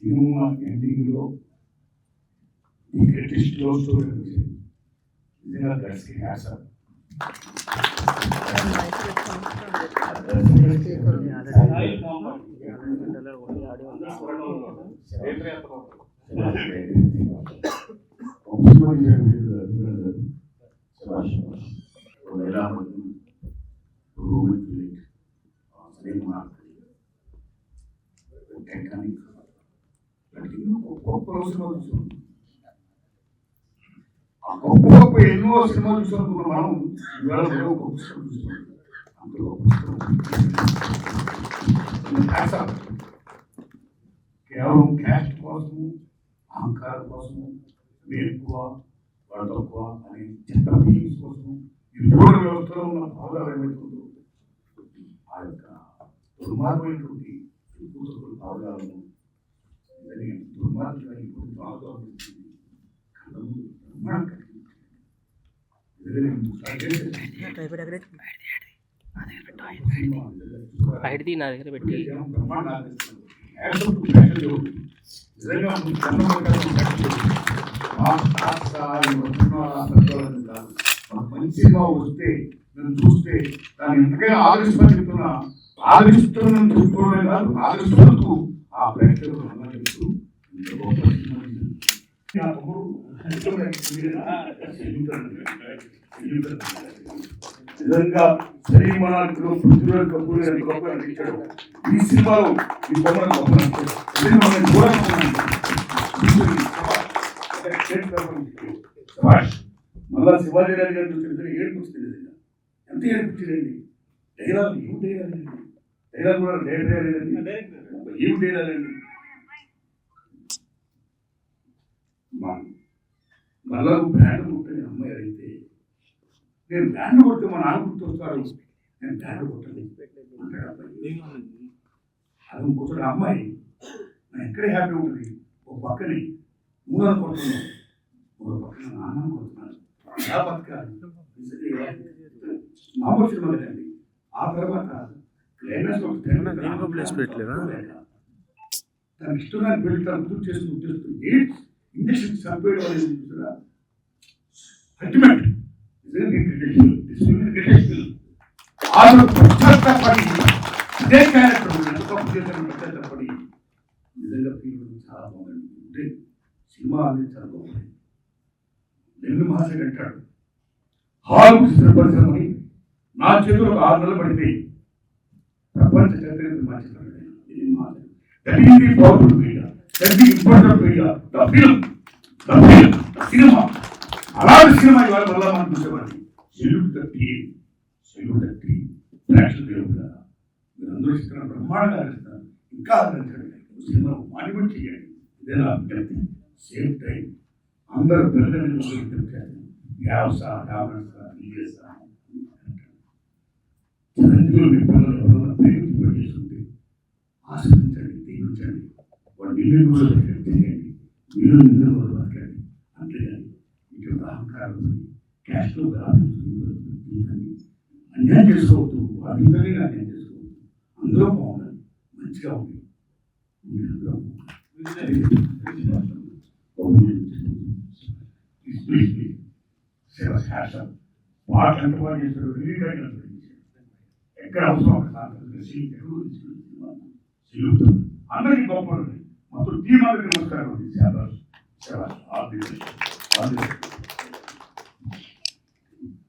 Cinema ఎండింగ్లో ఈ greatest love story నిజంగా గట్స్కి హ్యాట్సాప్. గొప్ప ఎన్నో సినిమాలు చూసినప్పుడు మనం ఇవాళ గొప్ప పుస్తకం చూస్తున్నాం. అందులో కేవలం క్యాస్ట్ కోసము, అహంకారం కోసము, ఎక్కువ వాడు తక్కువ అనే చిత్త ఫీలింగ్స్ కోసము ఈ మూడు వ్యవస్థలో ఉన్న భాగాలు ఏమైతుందో ఆ యొక్క దుర్మార్గమైనటువంటి భాగాలను దుర్మార్గంగా ఇప్పుడు భాగాలు బయటది నా దగ్గర పెట్టి మంచి సినిమా వస్తే నేను చూస్తే దాన్ని ఎంతకైనా ఆదరిస్తాను చెప్తున్నా. ఆదరిస్తున్నాను చెప్పుకోవడమే కాదు, ఆదరిస్తూ ఆ ప్రేక్షకులు అన్నట్టు నిజంగా సరిమానాల్లో పృథ్వీరాజ్ కపూర్ ఎంత గొప్ప నటించాడు. ఈ సినిమాలో ఈ బొమ్మను గొప్ప మళ్ళా శివాజీ గారి గారు చూస్తే ఏడుపుచ్చింది. ఎంత ఏడుపుచ్చిందండి. డైలాగ్ ఏం డైలాగ్ అండి, డైలాగ్ కూడా ఏం డైలాగ్ అండి. మళ్ళా బ్యాండ్ కొట్టని అమ్మాయి అయితే నేను బ్యాండ్ కొడితే మా నాన్న గుర్తొస్తాడు, నేను బ్యాండ్ కొట్టని అంటాడు అబ్బాయి. అది ఇంకొకటి అమ్మాయి నేను ఎక్కడే హ్యాపీ ఉంటుంది. ఒక పక్కని మూలను కొడుతున్నాను, ఒక పక్కన నాన్నను కొడుతున్నాను. ఎలా బతకాలి మామూలు సినిమా లేదండి. ఆ తర్వాత తన ఇష్టమైన పెళ్లి తను గుర్తు చేసుకుంటూ ఎయిడ్స్ ఇంజక్షన్ చంపేయడం అనేది అల్టిమేట్ అదే క్యారెక్టర్ పడి నిజంగా చాలా బాగుంది. సినిమా అనేది చాలా బాగుంది. నెల్లు మహాశయుడు అంటాడు, హాల్ చిత్ర పరిశ్రమని నా చేతులకు 6 నెలలు పడితే ప్రపంచ చరిత్ర మార్చేస్తాడు. సినిమా అలాంటి సినిమా ఇవాళ మళ్ళా మనం చూసేవాడిని. సెల్యూట్ కట్టి ప్రేక్షకులు మీరందరూ ఇస్తున్న బ్రహ్మాండంగా ఆలోచిస్తున్నారు. ఇంకా ఆలోచించండి, సినిమా మానిమెంట్ చేయండి. ఇదేనా అభ్యర్థి. సేమ్ టైం అందరూ పిల్లలు చిరంజీవులు మీ పిల్లలు ఎవరైనా ప్రేమించి చేసుకుంటే ఆశ్రయించండి, దీవించండి. వాడు నిన్ను కూడా చేయండి, మీరు నిన్ను కూడా బతకండి. అంతేగాని ఇక్కడ అహంకారం క్యాస్ట్లో అన్యాయం చేసుకోవద్దు. వాటితోనే అన్యాయం చేసుకోవద్దు. అందరూ బాగుండాలి, మంచిగా ఉంది. అందరూ పాటలు ఎంత బాగా చేస్తారు. ఎక్కడ అవసరం అందరికీ గొప్ప మొత్తం టీం అందరికీ నమస్కారం.